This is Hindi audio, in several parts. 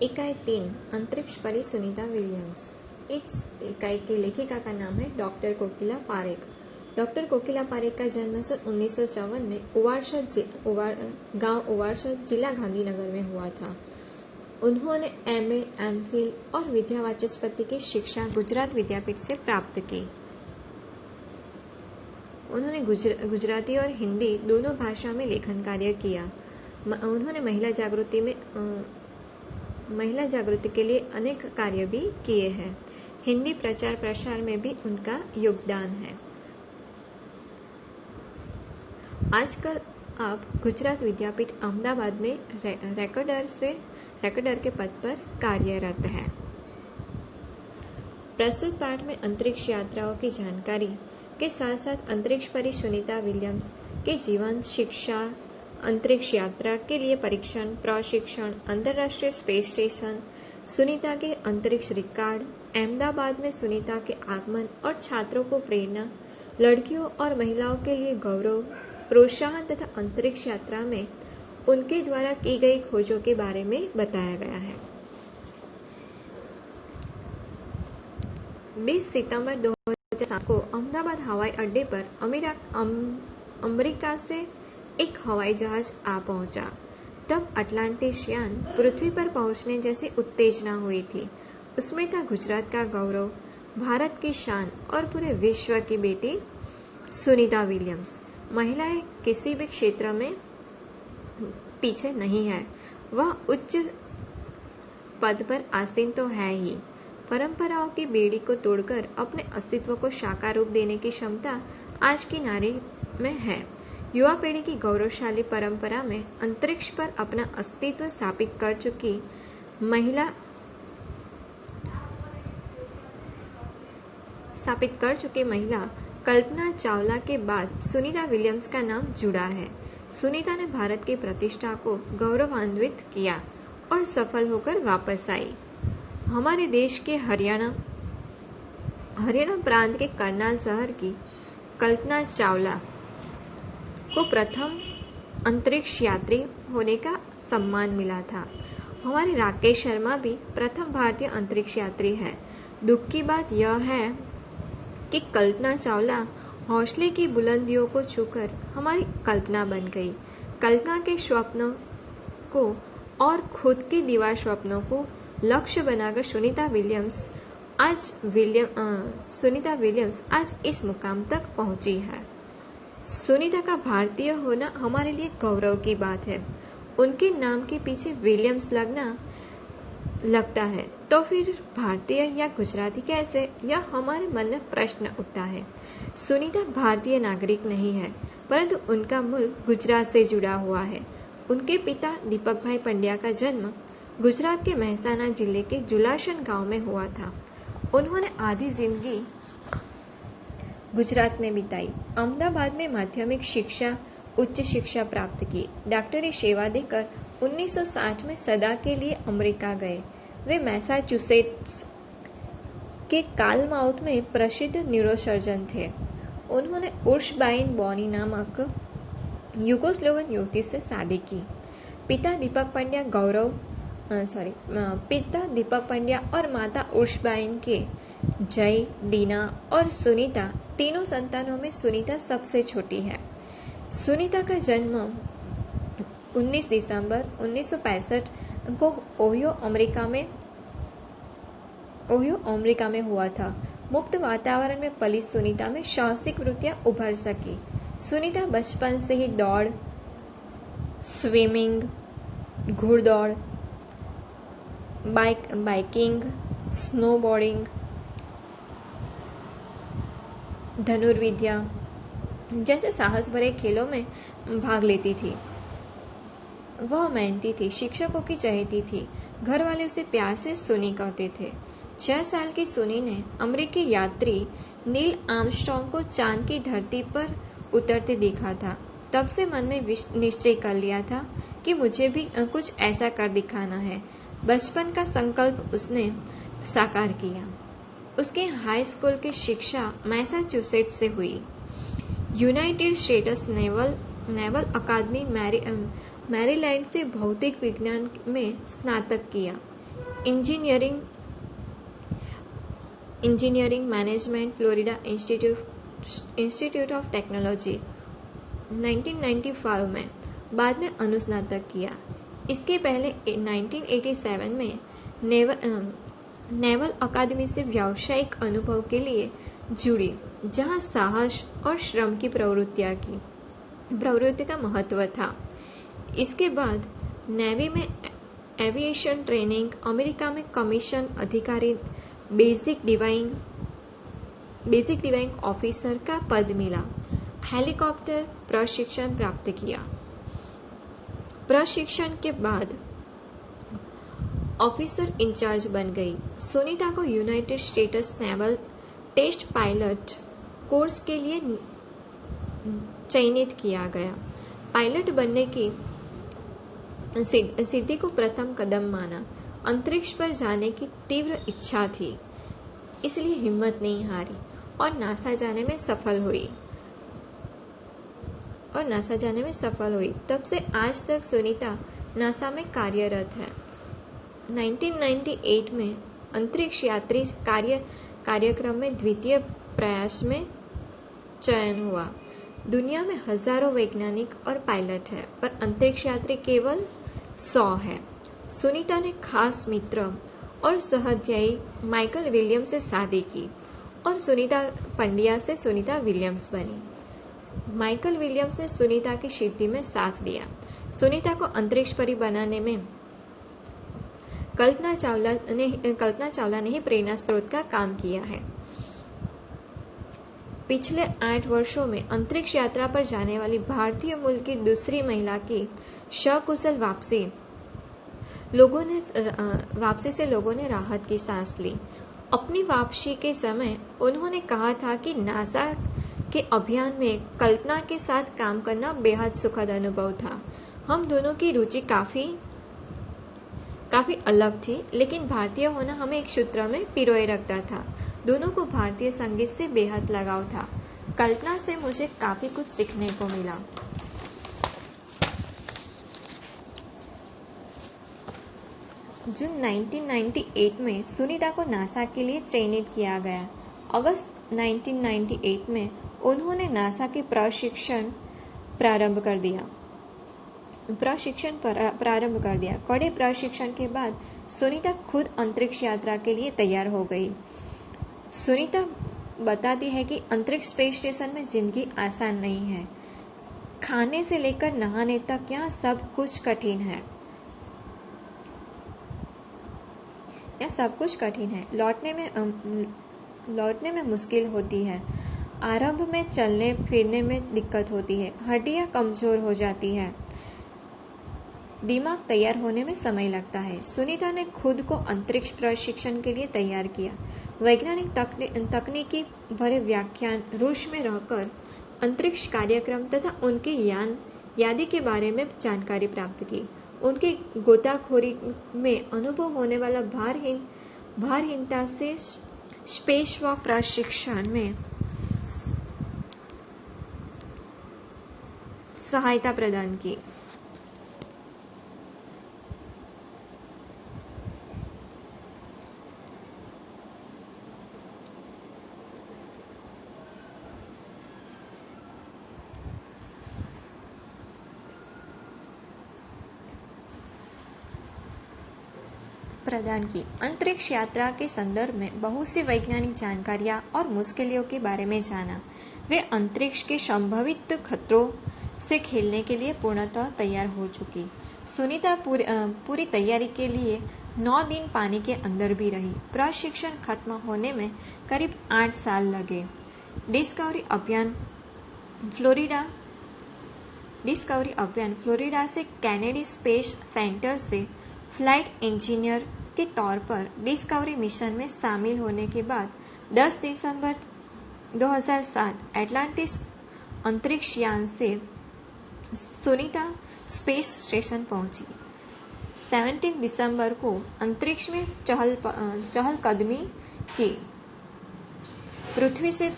इकाई 3 अंतरिक्ष परी सुनीता विलियम्स। इस इकाई की लेखिका का नाम है डॉक्टर कोकिला पारेख। डॉक्टर कोकिला पारेख का जन्म सन 1954 में गांव उवारसा जिला गांधीनगर में हुआ था। उन्होंने MA, MPhil और विद्यावाचस्पति की शिक्षा गुजरात विद्यापीठ से प्राप्त की। उन्होंने गुजराती और हिंदी दोनों भाषा में लेखन कार्य किया। उन्होंने महिला जागृति के लिए अनेक कार्य भी किए हैं। हिंदी प्रचार प्रसार में भी उनका योगदान है। आजकल आप गुजरात विद्यापीठ अहमदाबाद में रेकॉर्डर के पद पर कार्यरत है। प्रस्तुत पाठ में अंतरिक्ष यात्राओं की जानकारी के साथ साथ अंतरिक्ष परी सुनीता विलियम्स के जीवन, शिक्षा, अंतरिक्ष यात्रा के लिए परीक्षण, प्रशिक्षण, अंतरराष्ट्रीय स्पेस स्टेशन, सुनीता के अंतरिक्ष रिकॉर्ड, अहमदाबाद में सुनीता के आगमन और छात्रों को प्रेरणा, लड़कियों और महिलाओं के लिए गौरव, प्रोत्साहन तथा अंतरिक्ष यात्रा में उनके द्वारा की गई खोजों के बारे में बताया गया है। 20 सितंबर 2007 को अहमदाबाद हवाई अड्डे पर अमेरिका से एक हवाई जहाज आ पहुंचा। तब अटलांटिस यान पृथ्वी पर पहुंचने जैसी उत्तेजना हुई थी। उसमें था गुजरात का गौरव, भारत की शान और पूरे विश्व की बेटी सुनीता विलियम्स। महिलाएं किसी भी क्षेत्र में पीछे नहीं है। वह उच्च पद पर आसीन तो है ही, परंपराओं की बेड़ी को तोड़कर अपने अस्तित्व को साकार रूप देने की क्षमता आज की नारी में है। युवा पीढ़ी की गौरवशाली परंपरा में अंतरिक्ष पर अपना अस्तित्व स्थापित कर चुकी महिला कल्पना चावला के बाद सुनीता विलियम्स का नाम जुड़ा है। सुनीता ने भारत की प्रतिष्ठा को गौरवान्वित किया और सफल होकर वापस आई। हमारे देश के हरियाणा प्रांत के करनाल शहर की कल्पना चावला को प्रथम अंतरिक्ष यात्री होने का सम्मान मिला था। हमारे राकेश शर्मा भी प्रथम भारतीय अंतरिक्ष यात्री है। दुख की बात यह है कि कल्पना चावला हौसले की बुलंदियों को छूकर हमारी कल्पना बन गई। कल्पना के स्वप्नों को और खुद के दीवार स्वप्नों को लक्ष्य बनाकर सुनीता विलियम्स आज इस मुकाम तक पहुंची है। सुनीता का भारतीय होना हमारे लिए गौरव की बात है। उनके नाम के पीछे विलियम्स लगता है तो फिर भारतीय या गुजराती कैसे, यह हमारे मन में प्रश्न उठता है। सुनीता भारतीय नागरिक नहीं है, परंतु उनका मूल गुजरात से जुड़ा हुआ है। उनके पिता दीपक भाई पंड्या का जन्म गुजरात के मेहसाणा जिले के जुलाशन गांव में हुआ था। उन्होंने आधी जिंदगी गुजरात में बिताई। अहमदाबाद में माध्यमिक शिक्षा, उच्च शिक्षा प्राप्त की। डॉक्टरी सेवा देकर 1960 में सदा के लिए अमेरिका गए। वे मैसाचुसेट्स के कालमाउथ में प्रसिद्ध न्यूरोसर्जन थे। उन्होंने उर्शबाइन बॉनी नामक यूगोस्लोवन युवती से शादी की। पिता दीपक पंड्या और माता उर्शबाइन के जय, दीना और सुनीता तीनों संतानों में सुनीता सबसे छोटी है। सुनीता का जन्म 19 दिसंबर 1965 को ओहियो अमेरिका में हुआ था। मुक्त वातावरण में पली सुनीता में साहसिक वृत्तियां उभर सकी। सुनीता बचपन से ही दौड़, स्विमिंग, घुड़दौड़, बाइकिंग, स्नोबोर्डिंग, धनुर्विद्या जैसे साहस भरे खेलों में भाग लेती थी। वह मेहनती थी, शिक्षकों की चहेती थी। घर वाले उसे प्यार से सुनी कहते थे। 6 साल की सुनी ने अमेरिकी यात्री नील आर्मस्ट्रांग को चांद की धरती पर उतरते देखा था। तब से मन में निश्चय कर लिया था कि मुझे भी कुछ ऐसा कर दिखाना है। बचपन का संकल्प उसने साकार किया। उसके हाई स्कूल की शिक्षा मैसाचुसेट्स से हुई। यूनाइटेड स्टेट्स नेवल अकादमी मैरीलैंड से भौतिक विज्ञान में स्नातक किया। Engineering management Florida institute of technology 1995 में, बाद में अनुस्नातक किया। इसके पहले 1987 में नेवल अकादमी से व्यावसायिक अनुभव के लिए जुड़ी, जहां साहस और श्रम की प्रवृत्ति का महत्व था। इसके बाद नेवी में एविएशन ट्रेनिंग, अमेरिका में कमीशन अधिकारी बेसिक डिवाइंग ऑफिसर का पद मिला, हेलीकॉप्टर प्रशिक्षण प्राप्त किया। प्रशिक्षण के बाद ऑफिसर इंचार्ज बन गई। सुनीता को United States naval test pilot course के लिए चयनित किया गया। पायलट बनने की सिद्धि को प्रथम कदम माना। अंतरिक्ष पर जाने की तीव्र इच्छा थी, इसलिए हिम्मत नहीं हारी और नासा जाने में सफल हुई। तब से आज तक सुनीता नासा में कार्यरत है। 1998 में अंतरिक्ष यात्री कार्यक्रम में द्वितीय प्रयास में चयन हुआ। दुनिया में हजारों वैज्ञानिक और पायलट है, पर अंतरिक्ष यात्री केवल 100 है। सुनीता ने खास मित्र और सहअध्यायी माइकल विलियम्स से शादी की और सुनीता पंड्या से सुनीता विलियम्स बनी। माइकल विलियम्स ने सुनीता की सिद्धि में साथ दिया। सुनीता को अंतरिक्ष परी बनाने में कल्पना चावला ने ही प्रेरणा स्रोत का काम किया है। पिछले 8 वर्षों में अंतरिक्ष यात्रा पर जाने वाली भारतीय मूल की दूसरी महिला की सकुशल वापसी से लोगों ने राहत की सांस ली। अपनी वापसी के समय उन्होंने कहा था कि नासा के अभियान में कल्पना के साथ काम करना बेहद सुखद अनुभव था। हम दोनों की रुचि काफी अलग थी, लेकिन भारतीय होना हमें एक सूत्र में पिरोए रखता था। दोनों को भारतीय संगीत से बेहद लगाव था। कल्पना से मुझे काफी कुछ सीखने को मिला। जून 1998 में सुनीता को नासा के लिए चयनित किया गया। अगस्त 1998 में उन्होंने नासा के प्रशिक्षण प्रारंभ कर दिया। कड़े प्रशिक्षण के बाद सुनीता खुद अंतरिक्ष यात्रा के लिए तैयार हो गई। सुनीता बताती है कि अंतरिक्ष स्पेस स्टेशन में जिंदगी आसान नहीं है। खाने से लेकर नहाने तक यहाँ सब कुछ कठिन है। लौटने में मुश्किल होती है। आरंभ में चलने फिरने में दिक्कत होती है। हड्डियां कमजोर हो जाती है। दिमाग तैयार होने में समय लगता है। सुनीता ने खुद को अंतरिक्ष प्रशिक्षण के लिए तैयार किया। वैज्ञानिक तकनीकी भरे व्याख्यान, रूस में रहकर अंतरिक्ष कार्यक्रम तथा उनके यादी के बारे में जानकारी प्राप्त की। उनके गोताखोरी में अनुभव होने वाला भारहीनता से स्पेसवॉक प्रशिक्षण में सहायता प्रदान की। अंतरिक्ष यात्रा के संदर्भ में बहुत सी वैज्ञानिक जानकारियां और मुश्किलों के बारे में जाना। वे अंतरिक्ष के संभावित खतरों से खेलने के लिए पूर्णतः तैयार हो चुकी। सुनीता पूरी तैयारी के लिए 9 दिन पानी के अंदर भी रही। प्रशिक्षण खत्म होने में करीब 8 साल लगे। डिस्कवरी अभियान फ्लोरिडा से कैनेडी स्पेस सेंटर से फ्लाइट इंजीनियर के तौर पर डिस्कवरी मिशन में शामिल होने के बाद 10 दिसंबर 2007 एटलांटिस अंतरिक्ष यान से सुनीता स्पेस स्टेशन पहुंची। 17 दिसंबर को अंतरिक्ष में चहलकदमी की। पृथ्वी से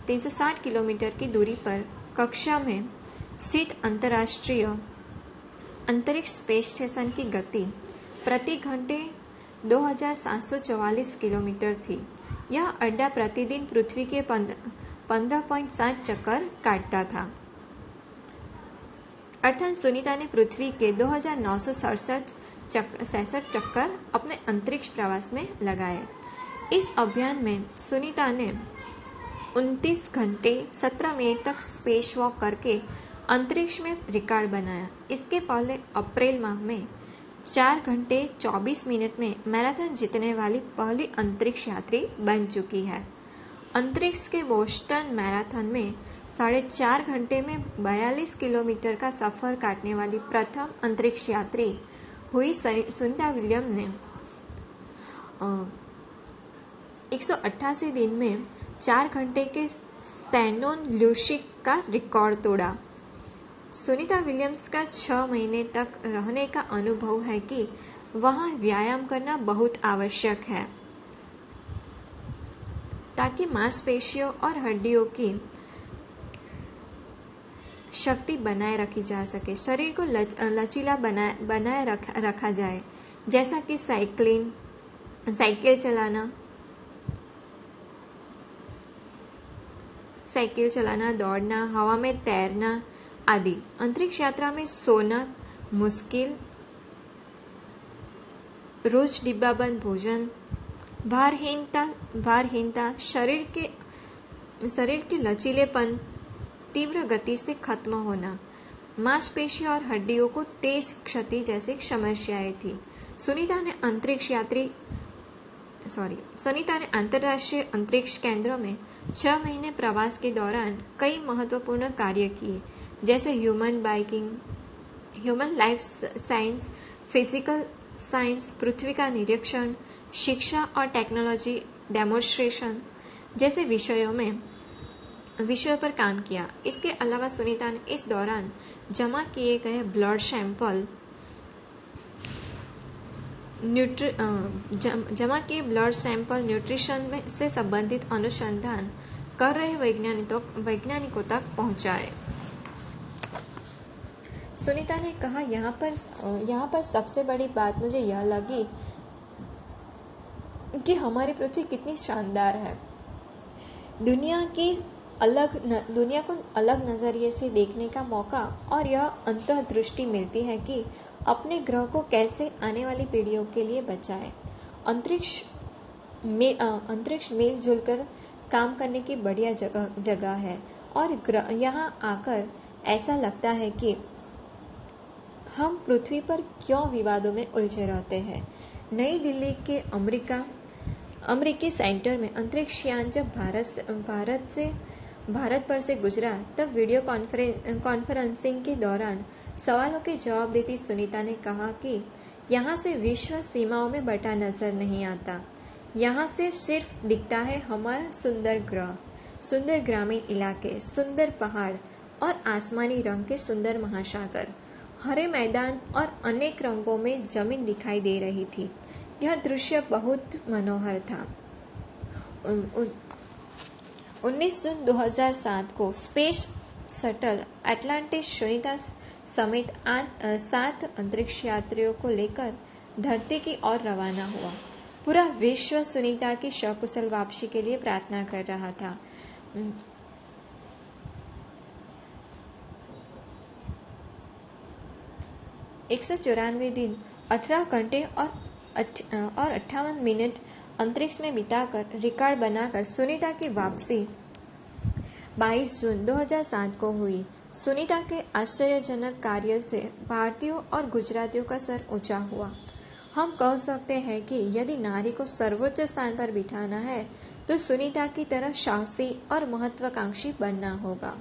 360 किलोमीटर की दूरी पर कक्षा में स्थित अंतर्राष्ट्रीय अंतरिक्ष स्पेस स्टेशन की गति प्रति घंटे 2744 किलोमीटर थी। यह अड्डा प्रतिदिन पृथ्वी के 15.7 चक्कर काटता था। अर्थात सुनीता ने पृथ्वी के 2967 चक्कर अपने अंतरिक्ष प्रवास में लगाए। इस अभियान में सुनीता ने 29 घंटे 17 मिनट तक स्पेस वॉक करके अंतरिक्ष में रिकॉर्ड बनाया। इसके पहले अप्रैल माह में 4 घंटे 24 मिनट में मैराथन जीतने वाली पहली अंतरिक्ष यात्री बन चुकी है। अंतरिक्ष के बोस्टन मैराथन में 4.5 घंटे में 42 किलोमीटर का सफर काटने वाली प्रथम अंतरिक्ष यात्री हुई सुनीता विलियम ने 188 दिन में 4 घंटे के स्टैनोन ल्यूशिक का रिकॉर्ड तोड़ा। सुनीता विलियम्स का 6 महीने तक रहने का अनुभव है कि वहाँ व्यायाम करना बहुत आवश्यक है ताकि मांसपेशियों और हड्डियों की शक्ति बनाए रखी जा सके, शरीर को लचीला बनाए रखा जाए, जैसा कि साइकिल चलाना, दौड़ना, हवा में तैरना आदि। अंतरिक्ष यात्रा में सोना मुश्किल, रोज डिब्बाबंद भोजन, भारहीनता, शरीर के लचीलेपन, तीव्र गति से खत्म होना, मांसपेशियों और हड्डियों को तेज क्षति जैसी समस्याएं थी। सुनीता ने अंतर्राष्ट्रीय अंतरिक्ष केंद्र में 6 महीने प्रवास के दौरान कई महत्वपूर्ण कार्य किए, जैसे human life science, physical science, पृथ्वी का निरीक्षण, शिक्षा और टेक्नोलॉजी डेमोन्स्ट्रेशन जैसे विषयों पर काम किया। इसके अलावा सुनीता ने इस दौरान जमा किए गए ब्लड सैंपल न्यूट्रिशन से संबंधित अनुसंधान कर रहे वैज्ञानिकों तक पहुंचाए। सुनीता ने कहा, यहाँ पर सबसे बड़ी बात मुझे यह लगी कि हमारी पृथ्वी कितनी शानदार है। दुनिया को अलग नजरिए से देखने का मौका और यह अंतर्दृष्टि मिलती है कि अपने ग्रह को कैसे आने वाली पीढ़ियों के लिए बचाएं। अंतरिक्ष मिलजुल कर काम करने की बढ़िया जगह है और यहाँ आकर ऐसा लगता है कि हम पृथ्वी पर क्यों विवादों में उलझे रहते हैं। नई दिल्ली के अमेरिकी सेंटर में अंतरिक्ष यान जब भारत पर से गुजरा, तब वीडियो कॉन्फ्रेंसिंग के दौरान सवालों के जवाब देती सुनीता ने कहा कि यहाँ से विश्व सीमाओं में बटा नजर नहीं आता। यहाँ से सिर्फ दिखता है हमारा सुंदर ग्रह, सुंदर ग्रामीण इलाके, सुंदर पहाड़ और आसमानी रंग के सुंदर महासागर, हरे मैदान और अनेक रंगों में जमीन दिखाई दे रही थी। यह दृश्य बहुत मनोहर था। 19 जून 2007 को स्पेस शटल अटलांटिस सुनीता समेत 7 अंतरिक्ष यात्रियों को लेकर धरती की ओर रवाना हुआ। पूरा विश्व सुनीता की सकुशल वापसी के लिए प्रार्थना कर रहा था। 194 दिन, 18 घंटे और 58 मिनट अंतरिक्ष में बिताकर रिकॉर्ड बनाकर सुनीता की वापसी 22 जून 2007 को हुई। सुनीता के आश्चर्यजनक कार्य से भारतीयों और गुजरातियों का सर ऊंचा हुआ। हम कह सकते हैं कि यदि नारी को सर्वोच्च स्थान पर बिठाना है तो सुनीता की तरह साहसी और महत्वाकांक्षी बनना होगा।